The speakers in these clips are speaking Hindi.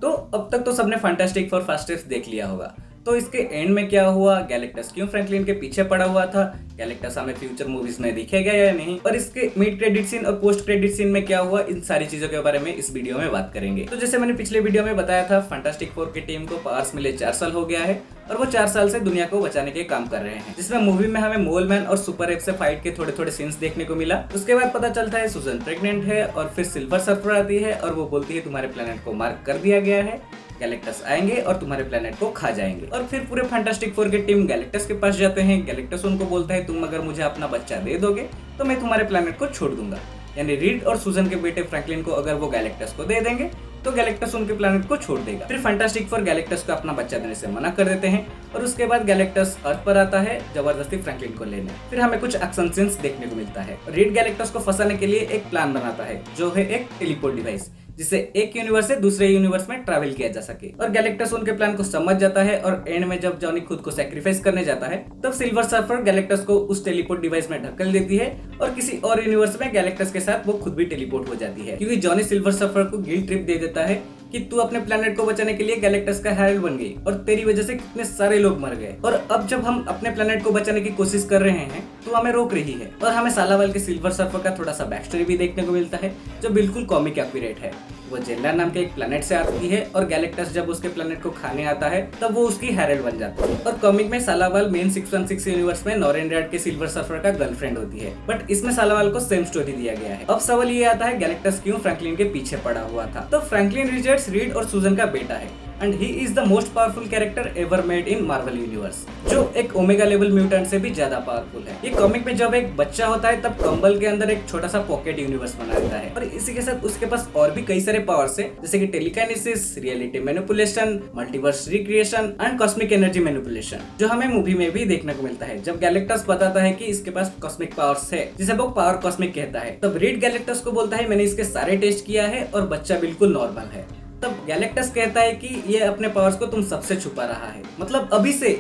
तो अब तक तो सबने फैंटास्टिक फोर फर्स्ट स्टेप्स देख लिया होगा। तो इसके एंड में क्या हुआ, गैलेक्टस क्यों फ्रैंकलिन के पीछे पड़ा हुआ था, गैलेक्टस हमें फ्यूचर मूवीज में दिखेगा या नहीं, और इसके मिड क्रेडिट सीन और पोस्ट क्रेडिट सीन में क्या हुआ, इन सारी चीजों के बारे में इस वीडियो में बात करेंगे। तो जैसे मैंने पिछले वीडियो में बताया था, फैंटास्टिक फोर की टीम को पावर्स मिले 4 साल हो गया है और वो 4 साल से दुनिया को बचाने के काम कर रहे हैं, जिसमें मूवी में हमें मोल मैन और सुपर एप से फाइट के थोड़े थोड़े सीन्स देखने को मिला। उसके बाद पता चलता है सुजन प्रेग्नेंट है और फिर सिल्वर सर्फर आती है और वो बोलती है तुम्हारे प्लेनेट को मार्क कर दिया गया है, गैलेक्टस आएंगे और तुम्हारे प्लेनेट को खा जाएंगे। और फिर पूरे फैंटास्टिक फोर की टीम गैलेक्टस के पास जाते हैं। गैलेक्टस उनको बोलता है तुम अगर मुझे अपना बच्चा दे दोगे तो मैं तुम्हारे प्लेनेट को छोड़ दूंगा, यानी रीड और सुजन के बेटे फ्रैंकलिन को अगर वो गैलेक्टस को दे देंगे तो गैलेक्टस उनके प्लेनेट को छोड़ देगा। फिर फैंटास्टिक फोर गैलेक्टस को अपना बच्चा देने से मना कर देते हैं और उसके बाद गैलेक्टस अर्थ पर आता है जबरदस्ती फ्रैंकलिन को लेने। फिर हमें कुछ एक्शन सीन्स देखने को मिलता है। रीड गैलेक्टस को फंसाने के लिए एक प्लान बनाता है जो है एक टेलीपोर्ट डिवाइस, जिससे एक यूनिवर्स से दूसरे यूनिवर्स में ट्रैवल किया जा सके। और गैलेक्टस उनके प्लान को समझ जाता है और एंड में जब जॉनी खुद को सैक्रिफाइस करने जाता है तब सिल्वर सर्फर गैलेक्टस को उस टेलीपोर्ट डिवाइस में ढकेल देती है और किसी और यूनिवर्स में गैलेक्टस के साथ वो खुद भी टेलीपोर्ट हो जाती है, क्योंकि जॉनी सिल्वर सर्फर को गिल्ट ट्रिप दे देता है कि तू अपने प्लेनेट को बचाने के लिए गैलेक्टस का हेराल्ड बन गई और तेरी वजह से कितने सारे लोग मर गए, और अब जब हम अपने प्लेनेट को बचाने की कोशिश कर रहे हैं तो हमें रोक रही है। और हमें सालावाल के सिल्वर सर्फर का थोड़ा सा बैक स्टोरी भी देखने को मिलता है जो बिल्कुल कॉमिक एक्यूरेट है। वो जेल्ला नाम के एक प्लेनेट से आती है और गैलेक्टस जब उसके प्लेनेट को खाने आता है तब वो उसकी हेराल्ड बन जाती है। और कॉमिक में सालावाल मेन 616 यूनिवर्स में नॉरेनरैड के सिल्वर सर्फर का गर्लफ्रेंड होती है, बट इसमें सालावाल को सेम स्टोरी दिया गया है। अब सवाल ये आता है गैलेक्टस क्यों फ्रैंकलिन के पीछे पड़ा हुआ था। तो फ्रैंकलिन रिचर्ड्स रीड और सुजन का बेटा है and he is the most powerful character ever made in Marvel universe, जो एक ओमेगा लेवल म्यूटेंट से भी ज्यादा पावरफुल है। ये कॉमिक में जब एक बच्चा होता है तब कंबल के अंदर एक छोटा सा पॉकेट यूनिवर्स बना रहता है और इसी के साथ उसके पास और भी कई सारे पावर्स है, जैसे कि telekinesis, reality manipulation, multiverse recreation and cosmic energy manipulation, जो हमें मूवी में भी देखने को मिलता है। जब गैलेक्टस बताता है कि इसके पास कॉस्मिक पावर्स है जिसे वो पावर कॉस्मिक कहता है, तब रीड गैलेक्टस को बोलता है मैंने इसके सारे टेस्ट किया है और बच्चा बिल्कुल नॉर्मल है। तब गैलेक्टस कहता है कि ये अपने पावर्स को तुम सबसे छुपा रहा है, मतलब अभी से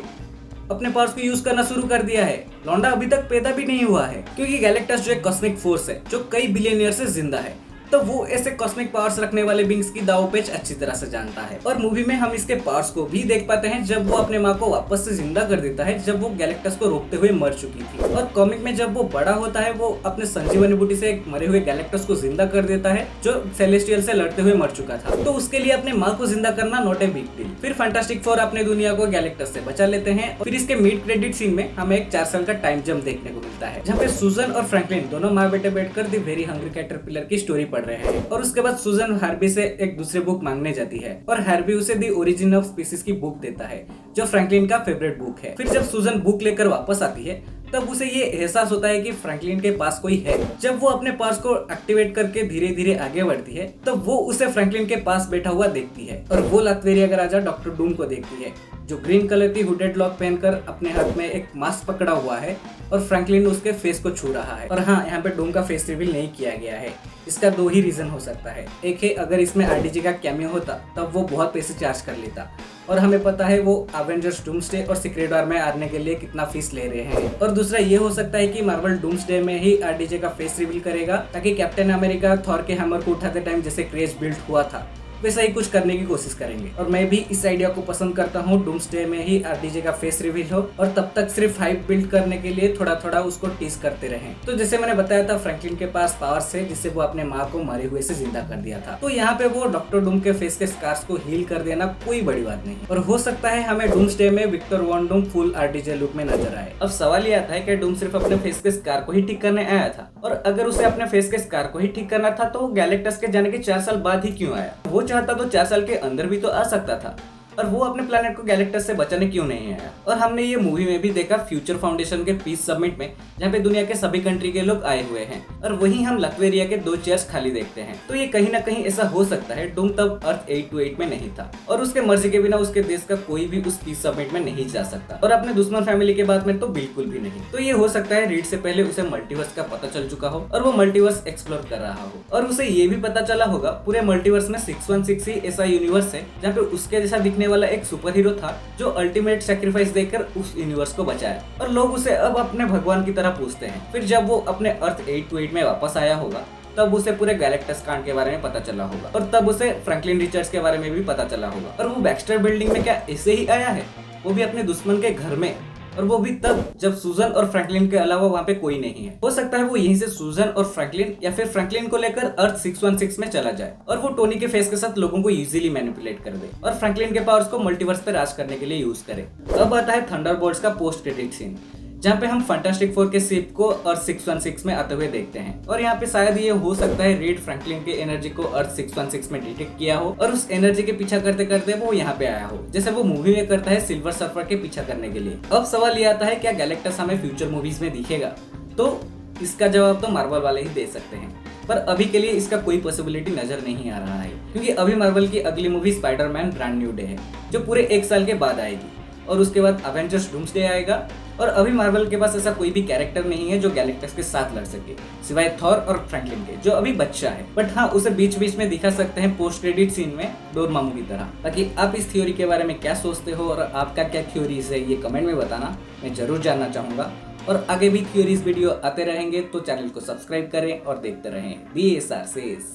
अपने पावर्स को यूज करना शुरू कर दिया है, लौंडा अभी तक पैदा भी नहीं हुआ है। क्योंकि गैलेक्टस जो एक कॉस्मिक फोर्स है जो कई बिलियनियर से जिंदा है, तो वो ऐसे कॉस्मिक पावर्स रखने वाले बींग्स की दांव-पेच अच्छी तरह से जानता है। और मूवी में हम इसके पावर्स को भी देख पाते हैं जब वो अपने माँ को वापस से जिंदा कर देता है जब वो गैलेक्टस को रोकते हुए मर चुकी थी। और कॉमिक में जब वो बड़ा होता है वो अपने संजीवनी बूटी से एक मरे हुए गैलेक्टस को जिंदा कर देता है जो सेलेस्टियल से लड़ते हुए मर चुका था, तो उसके लिए अपने माँ को जिंदा करना नॉट ए बिग डील। फिर फैंटास्टिक फोर अपने दुनिया को गैलेक्टस से बचा लेते हैं। फिर इसके मिड क्रेडिट सीन में हमें एक 4 साल का टाइम जंप देखने को मिलता है जहाँ पे सुजन और फ्रैंकलिन दोनों माँ बेटे बैठकर द वेरी हंग्री कैटरपिलर की स्टोरी पढ़ रहे हैं। और उसके बाद सुजन हार्बी से एक दूसरे बुक मांगने जाती है और हार्बी उसे दी ओरिजिन ऑफ स्पीसीज की बुक देता है जो फ्रैंकलिन का फेवरेट बुक है। फिर जब सुजन बुक लेकर वापस आती है तब उसे ये एहसास होता है कि फ्रैंकलिन के पास कोई है। जब वो अपने पास को एक्टिवेट करके धीरे धीरे आगे बढ़ती है तब वो उसे फ्रैंकलिन के पास बैठा हुआ देखती है और वो लातवेरिया का राजा डॉक्टर डूम को देखती है जो ग्रीन कलर की हुडेड लॉक पहनकर अपने हाथ में एक मास्क पकड़ा हुआ है और फ्रैंकलिन उसके फेस को छू रहा है। और हाँ, यहाँ पे डूम का फेस रिवील नहीं किया गया है। इसका 2 ही रीजन हो सकता है। एक है अगर इसमें आरडीजे का कैमियो होता तब वो बहुत पैसे चार्ज कर लेता, और हमें पता है वो एवेंजर्स डूम्सडे और सीक्रेट वॉर में आने के लिए कितना फीस ले रहे हैं। और दूसरा ये हो सकता है कि मार्वल डूम्सडे में ही आरडीजे का फेस रिवील करेगा ताकि कैप्टन अमेरिका थॉर के हैमर को उठाते टाइम जैसे क्रेज बिल्ड हुआ था वैसा ही कुछ करने की कोशिश करेंगे। और मैं भी इस आइडिया को पसंद करता हूँ, डूम्सडे में ही आरडीजे का फेस रिवील हो और तब तक सिर्फ हाइप बिल्ड करने के लिए थोड़ा थोड़ा उसको टीज करते रहें। तो जैसे मैंने बताया था फ्रैंकलिन के पास पावर्स है जिससे वो अपने माँ को मरे हुए से जिंदा कर दिया था, तो यहाँ पे वो डॉक्टर डूम के फेस के स्कार्स को हील कर देना कोई बड़ी बात नहीं। और हो सकता है हमें डूम्सडे में Victor Von Doom full RDJ look में नजर आए। अब सवाल ये आता है कि डूम सिर्फ अपने फेस के स्कार को ही ठीक करने आया था, और अगर उसे अपने फेस के स्कार को ही ठीक करना था तो गैलेक्टस के जाने के 4 साल बाद ही क्यों आया? वो चाहता तो 4 साल के अंदर भी तो आ सकता था, और वो अपने प्लेनेट को गैलेक्टस से बचाने क्यों नहीं आया? और हमने ये मूवी में भी देखा फ्यूचर फाउंडेशन के पीस समिट में जहाँ पे दुनिया के सभी कंट्री के लोग आए हुए हैं और वहीं हम लतवेरिया के 2 चेयर्स खाली देखते हैं। तो ये कहीं ना कहीं ऐसा हो सकता है डूम तब अर्थ 828 में नहीं था और उसके मर्जी के बिना उसके देश का कोई भी उस पीस समिट में नहीं जा सकता, और अपने दुश्मन फैमिली के बाद में तो बिल्कुल भी नहीं। तो ये हो सकता है रीड से पहले उसे मल्टीवर्स का पता चल चुका हो और वो मल्टीवर्स एक्सप्लोर कर रहा हो, और उसे ये भी पता चला होगा पूरे मल्टीवर्स में 616 ही ऐसा यूनिवर्स है जहाँ पे उसके जैसा दिखने वाला एक सुपर हीरो था जो अल्टीमेट सैक्रिफाइस देकर उस यूनिवर्स को बचाया, और लोग उसे अब अपने भगवान की तरह पूछते हैं। फिर जब वो अपने अर्थ 828 में वापस आया होगा तब उसे पूरे गैलेक्टस कांड के बारे में पता चला होगा और तब उसे फ्रैंकलिन रिचर्ड्स के बारे में भी पता चला होगा। और वो बैक्स्टर बिल्डिंग में क्या ऐसे ही आया है, वो भी अपने दुश्मन के घर में, और वो भी तब जब सूजन और फ्रैंकलिन के अलावा वहाँ पे कोई नहीं है। हो सकता है वो यहीं से सूजन और फ्रैंकलिन या फिर फ्रैंकलिन को लेकर अर्थ 616 में चला जाए और वो टोनी के फेस के साथ लोगों को इजीली मैनिपुलेट कर दे और फ्रैंकलिन के पावर्स को मल्टीवर्स पे राज करने के लिए यूज करे। अब आता है थंडरबोल्ट्स का पोस्ट क्रेडिट सीन, जहाँ पे हम फैंटास्टिक फोर के शिप को अर्थ 616 में आते हुए देखते हैं और यहाँ पे शायद ये हो सकता है रीड फ्रैंकलिन के एनर्जी को अर्थ 616 में डिटेक्ट किया हो और उस एनर्जी के पीछा करते करते वो यहाँ पे आया हो, जैसे वो मूवी में करता है सिल्वर सर्फर के पीछा करने के लिए। अब सवाल ये आता है क्या गैलेक्टस हमें फ्यूचर मूवीज में दिखेगा? तो इसका जवाब तो मार्वल वाले ही दे सकते हैं, पर अभी के लिए इसका कोई पॉसिबिलिटी नजर नहीं आ रहा है, क्योंकि अभी मार्वल की अगली movie Spiderman brand new day है जो पूरे 1 साल के बाद आएगी और उसके बाद अवेंजर्स डूम्सडे आएगा और अभी मार्वल के पास ऐसा कोई भी कैरेक्टर नहीं है जो गैलेक्टस के साथ लड़ सके सिवाय थॉर और फ्रैंकलिन के जो अभी बच्चा है। बट हाँ, उसे बीच बीच में दिखा सकते हैं पोस्ट क्रेडिट सीन में डोरमामू की तरह। बाकी आप इस थ्योरी के बारे में क्या सोचते हो और आपका क्या थ्योरीज है ये कमेंट में बताना, मैं जरूर जानना चाहूंगा। और आगे भी थ्योरीज वीडियो आते रहेंगे तो चैनल को सब्सक्राइब करें और देखते रहें BSR Says।